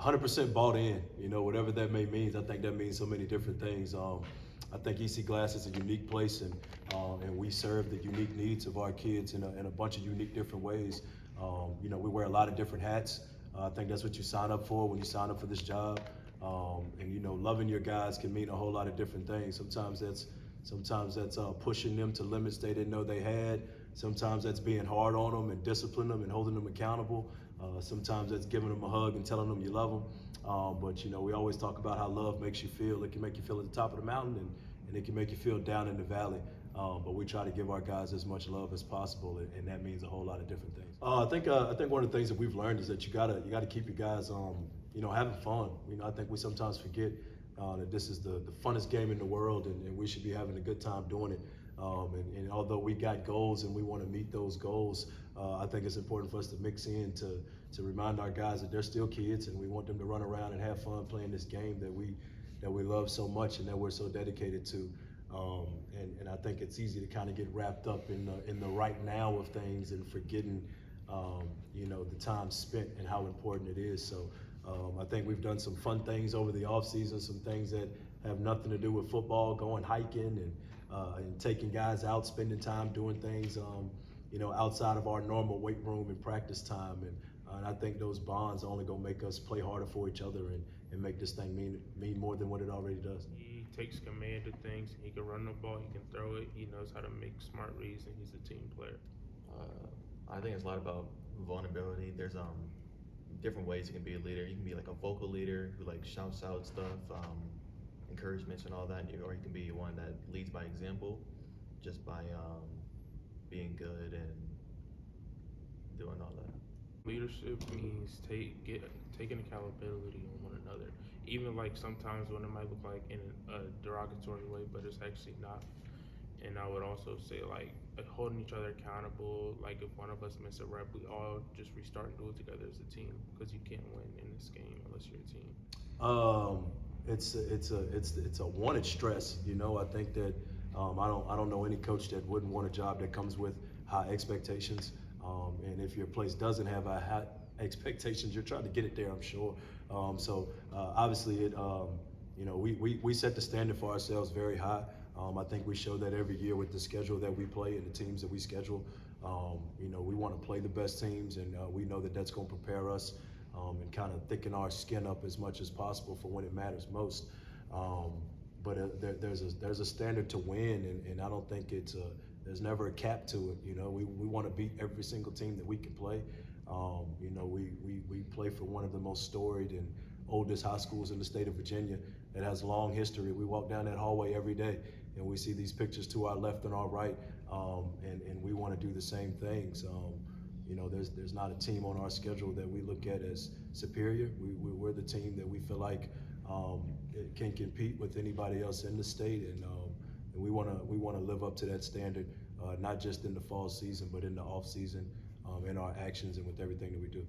100% bought in, whatever that may mean. I think that means so many different things. I think EC Glass is a unique place, and we serve the unique needs of our kids in a bunch of unique different ways. We wear a lot of different hats. I think that's what you sign up for when you sign up for this job. And loving your guys can mean a whole lot of different things. Sometimes that's pushing them to limits they didn't know they had. Sometimes that's being hard on them and disciplining them and holding them accountable. Sometimes that's giving them a hug and telling them you love them. But we always talk about how love makes you feel. It can make you feel at the top of the mountain, and it can make you feel down in the valley. But we try to give our guys as much love as possible, and that means a whole lot of different things. I think one of the things that we've learned is that you gotta keep your guys having fun. I think we sometimes forget that this is the funnest game in the world, and we should be having a good time doing it. And although we got goals and we want to meet those goals, I think it's important for us to mix in to remind our guys that they're still kids, and we want them to run around and have fun playing this game that we love so much and that we're so dedicated to. And I think it's easy to kind of get wrapped up in the right now of things and forgetting the time spent and how important it is. So I think we've done some fun things over the off season, some things that have nothing to do with football, going hiking and taking guys out, spending time doing things outside of our normal weight room and practice time. And I think those bonds are only gonna make us play harder for each other and make this thing mean more than what it already does. He takes command of things. He can run the ball. He can throw it. He knows how to make smart reads, and he's a team player. I think it's a lot about vulnerability. There's different ways you can be a leader. You can be like a vocal leader who like shouts out stuff, encouragements and all that, or you can be one that leads by example, just by being good and doing all that. Leadership means taking accountability on one another. Even like sometimes when it might look like in a derogatory way, but it's actually not. And I would also say like holding each other accountable. Like if one of us miss a rep, we all just restart and do it together as a team, because you can't win in this game unless you're a team. It's a wanted stress. I think that I don't know any coach that wouldn't want a job that comes with high expectations. And if your place doesn't have high expectations, you're trying to get it there, I'm sure. So obviously, we set the standard for ourselves very high. I think we show that every year with the schedule that we play and the teams that we schedule. We want to play the best teams, and we know that that's going to prepare us and kind of thicken our skin up as much as possible for when it matters most. But there's a standard to win, and I don't think there's never a cap to it. We want to beat every single team that we can play. We play for one of the most storied and oldest high schools in the state of Virginia that has a long history. We walk down that hallway every day, and we see these pictures to our left and our right, and we want to do the same things. There's not a team on our schedule that we look at as superior. We're the team that we feel like can compete with anybody else in the state, and we want to live up to that standard, not just in the fall season, but in the off season, in our actions and with everything that we do.